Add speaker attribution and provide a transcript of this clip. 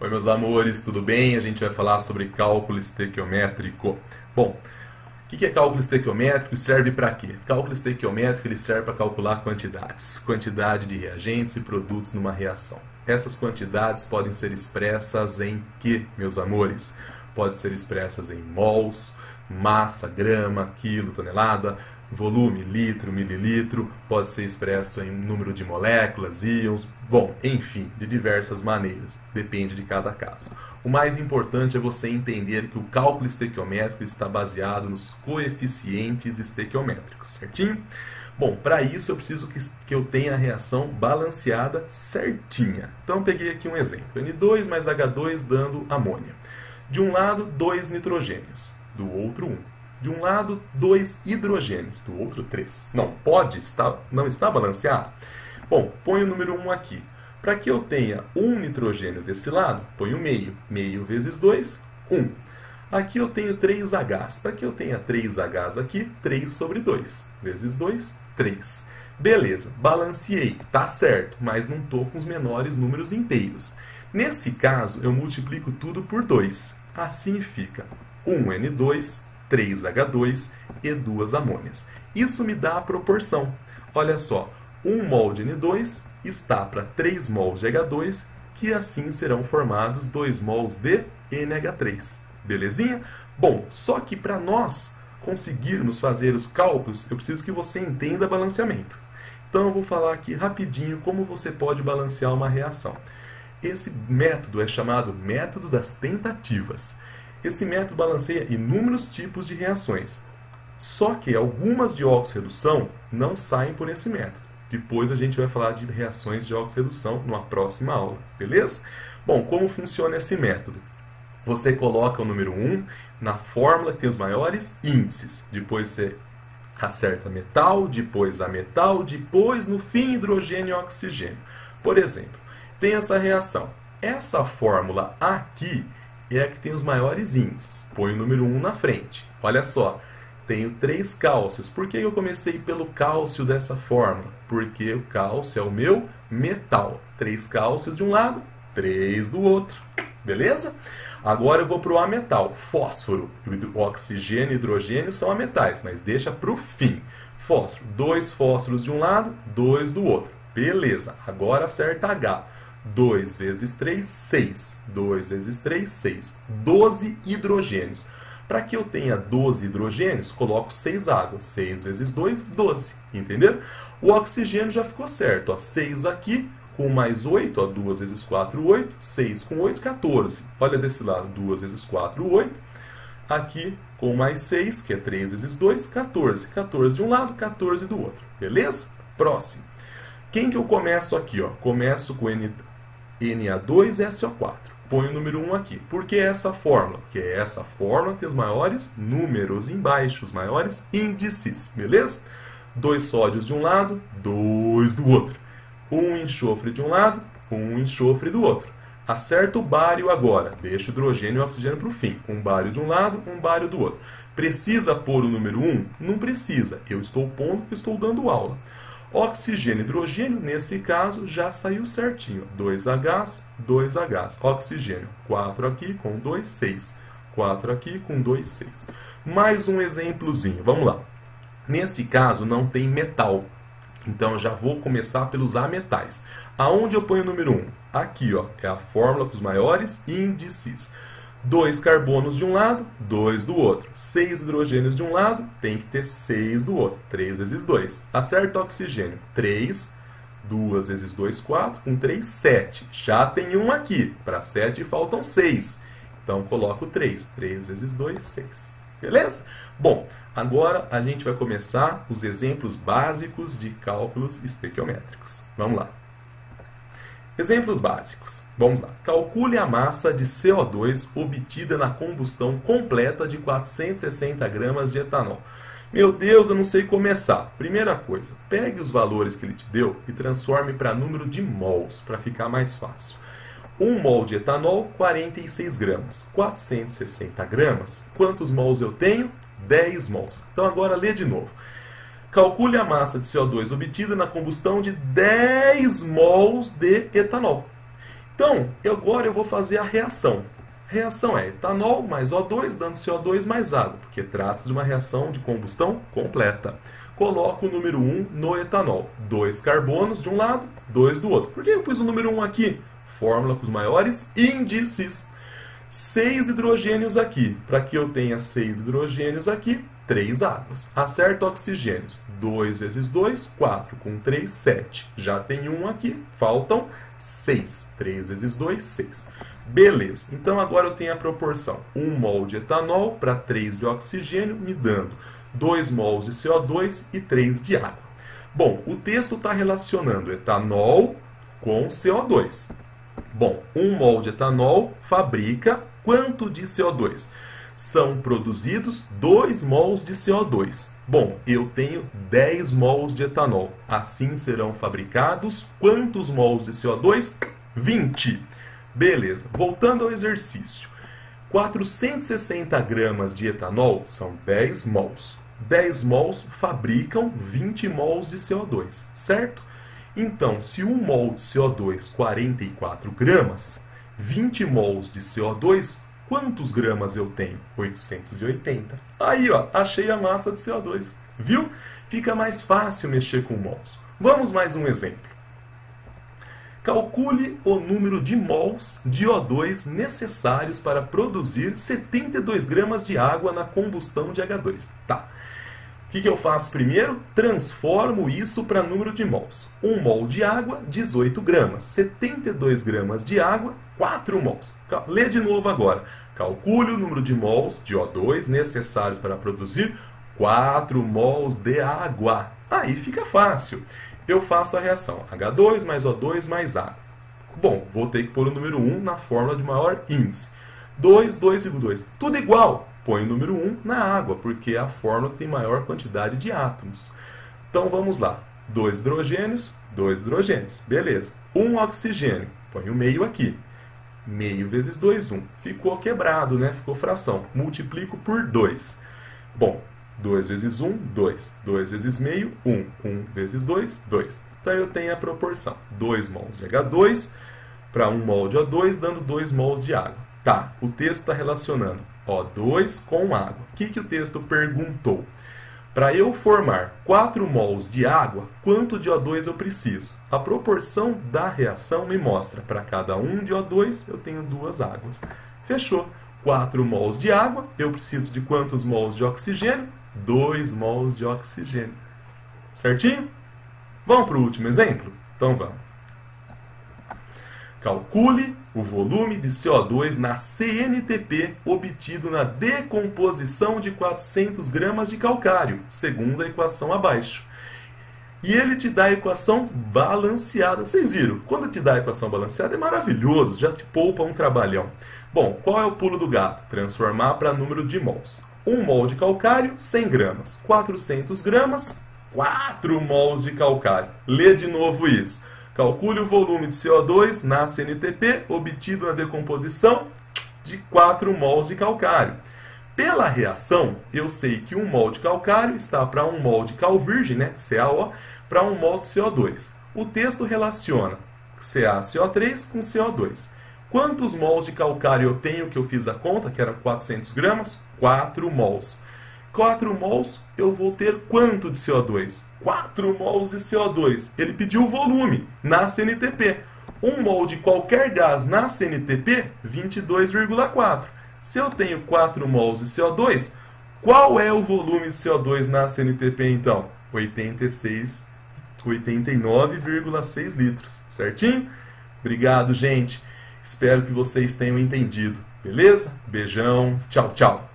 Speaker 1: Oi, meus amores, tudo bem? A gente vai falar sobre cálculo estequiométrico. Bom, o que é cálculo estequiométrico e serve para quê? Cálculo estequiométrico ele serve para calcular quantidades, quantidade de reagentes e produtos numa reação. Essas quantidades podem ser expressas em quê, meus amores? Podem ser expressas em mols, massa, grama, quilo, tonelada, volume, litro, mililitro, pode ser expresso em número de moléculas, íons, bom, enfim, de diversas maneiras, depende de cada caso. O mais importante é você entender que o cálculo estequiométrico está baseado nos coeficientes estequiométricos, certinho? Bom, para isso eu preciso que eu tenha a reação balanceada certinha. Então peguei aqui um exemplo, N2 mais H2 dando amônia. De um lado, 2 nitrogênios, do outro 1. De um lado, 2 hidrogênios, do outro 3. Não está balanceado? Bom, ponho o número 1 aqui. Para que eu tenha um nitrogênio desse lado, ponho meio. Meio vezes 2, 1. Aqui eu tenho 3Hs. Para que eu tenha 3Hs aqui, 3 sobre 2. Vezes 2, 3. Beleza, balanceei, tá certo, mas não estou com os menores números inteiros. Nesse caso, eu multiplico tudo por 2. Assim fica 1N2, 3H2 e 2 amônias. Isso me dá a proporção. Olha só, 1 mol de N2 está para 3 mols de H2, que assim serão formados 2 mols de NH3. Belezinha? Bom, só que para nós conseguirmos fazer os cálculos, eu preciso que você entenda balanceamento. Então eu vou falar aqui rapidinho como você pode balancear uma reação. Esse método é chamado método das tentativas. Esse método balanceia inúmeros tipos de reações. Só que algumas de oxirredução não saem por esse método. Depois a gente vai falar de reações de oxirredução numa próxima aula, beleza? Bom, como funciona esse método? Você coloca o número 1 na fórmula que tem os maiores índices. Depois você acerta metal, depois ametal, depois no fim hidrogênio e oxigênio. Por exemplo, tem essa reação. Essa fórmula aqui é a que tem os maiores índices. Põe o número 1 na frente. Olha só, tenho 3 cálcios. Por que eu comecei pelo cálcio dessa fórmula? Porque o cálcio é o meu metal. 3 cálcios de um lado, 3 do outro. Beleza? Agora eu vou para o ametal. Fósforo, oxigênio e hidrogênio são ametais, mas deixa para o fim. Fósforo, 2 fósforos de um lado, 2 do outro. Beleza, agora acerta H. 2 vezes 3, 6. 2 vezes 3, 6. 12 hidrogênios. Para que eu tenha 12 hidrogênios, coloco 6 águas. 6 vezes 2, 12. Entendeu? O oxigênio já ficou certo. Ó, 6 aqui, com mais 8. Ó, 2 vezes 4, 8. 6 com 8, 14. Olha desse lado. 2 vezes 4, 8. Aqui, com mais 6, que é 3 vezes 2, 14. 14 de um lado, 14 do outro. Beleza? Próximo. Quem que eu começo aqui? Ó? Começo com Na2SO4. Põe o número 1 aqui. Por que essa fórmula? Porque essa fórmula tem os maiores números embaixo, os maiores índices. Beleza? 2 sódios de um lado, 2 do outro. 1 enxofre de um lado, 1 enxofre do outro. Acerta o bário agora. Deixa o hidrogênio e o oxigênio para o fim. Um bário de um lado, um bário do outro. Precisa pôr o número 1? Não precisa. Eu estou pondo porque estou dando aula. Oxigênio e hidrogênio, nesse caso, já saiu certinho. 2Hs, 2Hs. Oxigênio, 4 aqui com 2, 6. 4 aqui com 2, 6. Mais um exemplozinho, vamos lá. Nesse caso, não tem metal. Então, eu já vou começar pelos ametais. Aonde eu ponho o número 1? Aqui, ó, é a fórmula com os maiores índices. 2 carbonos de um lado, 2 do outro. 6 hidrogênios de um lado, tem que ter 6 do outro. 3 vezes 2. Acerta o oxigênio. 3, 2 vezes 2, 4. Com 3, 7. Já tem um aqui. Para 7 faltam 6. Então, coloco 3. 3 vezes 2, 6. Beleza? Bom, agora a gente vai começar os exemplos básicos de cálculos estequiométricos. Vamos lá. Exemplos básicos. Vamos lá. Calcule a massa de CO2 obtida na combustão completa de 460 gramas de etanol. Meu Deus, eu não sei começar. Primeira coisa, pegue os valores que ele te deu e transforme para número de mols, para ficar mais fácil. 1 mol de etanol, 46 gramas. 460 gramas, quantos mols eu tenho? 10 mols. Então agora lê de novo. Calcule a massa de CO2 obtida na combustão de 10 mols de etanol. Então, agora eu vou fazer a reação. A reação é etanol mais O2 dando CO2 mais água, porque trata-se de uma reação de combustão completa. Coloco o número 1 no etanol. 2 carbonos de um lado, 2 do outro. Por que eu pus o número 1 aqui? Fórmula com os maiores índices. 6 hidrogênios aqui. Para que eu tenha 6 hidrogênios aqui, 3 águas. Acerto oxigênios. 2 vezes 2, 4. Com 3, 7. Já tem 1 aqui. Faltam 6. 3 vezes 2, 6. Beleza. Então agora eu tenho a proporção. 1 mol de etanol para 3 de oxigênio, me dando 2 mols de CO2 e 3 de água. Bom, o texto está relacionando etanol com CO2. Bom, 1 mol de etanol fabrica quanto de CO2? São produzidos 2 mols de CO2. Bom, eu tenho 10 mols de etanol. Assim serão fabricados quantos mols de CO2? 20. Beleza, voltando ao exercício. 460 gramas de etanol são 10 mols. 10 mols fabricam 20 mols de CO2, certo? Então, se 1 mol de CO2, 44 gramas, 20 mols de CO2, quantos gramas eu tenho? 880. Aí, ó, achei a massa de CO2. Viu? Fica mais fácil mexer com mols. Vamos mais um exemplo. Calcule o número de mols de O2 necessários para produzir 72 gramas de água na combustão de H2. Tá. O que eu faço primeiro? Transformo isso para número de mols. 1 mol de água, 18 gramas. 72 gramas de água, 4 mols. Lê de novo agora. Calcule o número de mols de O2 necessários para produzir 4 mols de água. Aí fica fácil. Eu faço a reação H2 mais O2 mais água. Bom, vou ter que pôr o número 1 na fórmula de maior índice. 2, 2 e 2. Tudo igual. Põe o número 1 na água, porque é a fórmula que tem maior quantidade de átomos. Então vamos lá. 2 hidrogênios, 2 hidrogênios. Beleza. 1 oxigênio. Põe o meio aqui. Meio vezes 2, 1. Ficou quebrado, né? Ficou fração. Multiplico por 2. Bom, 2 vezes 1, 2. 2 vezes meio, 1. 1 vezes 2, 2. Então eu tenho a proporção. 2 mols de H2 para 1 mol de O2, dando 2 mols de água. Tá, o texto está relacionando O2 com água. O que o texto perguntou? Para eu formar 4 mols de água, quanto de O2 eu preciso? A proporção da reação me mostra, para cada 1 de O2, eu tenho 2 águas. Fechou. 4 mols de água, eu preciso de quantos mols de oxigênio? 2 mols de oxigênio. Certinho? Vamos para o último exemplo? Então vamos. Calcule o volume de CO2 na CNTP obtido na decomposição de 400 gramas de calcário, segundo a equação abaixo. E ele te dá a equação balanceada. Vocês viram? Quando te dá a equação balanceada é maravilhoso, já te poupa um trabalhão. Bom, qual é o pulo do gato? Transformar para número de mols. 1 mol de calcário, 100 gramas. 400 gramas, 4 mols de calcário. Lê de novo isso. Calcule o volume de CO2 na CNTP obtido na decomposição de 4 mols de calcário. Pela reação, eu sei que 1 mol de calcário está para 1 mol de cal virgem, né, CaO, para 1 mol de CO2. O texto relaciona CaCO3 com CO2. Quantos mols de calcário eu tenho que eu fiz a conta, que era 400 gramas? 4 mols. 4 mols, eu vou ter quanto de CO2? 4 mols de CO2. Ele pediu o volume na CNTP. 1 mol de qualquer gás na CNTP, 22,4. Se eu tenho 4 mols de CO2, qual é o volume de CO2 na CNTP então? 89,6 litros. Certinho? Obrigado, gente. Espero que vocês tenham entendido. Beleza? Beijão. Tchau, tchau.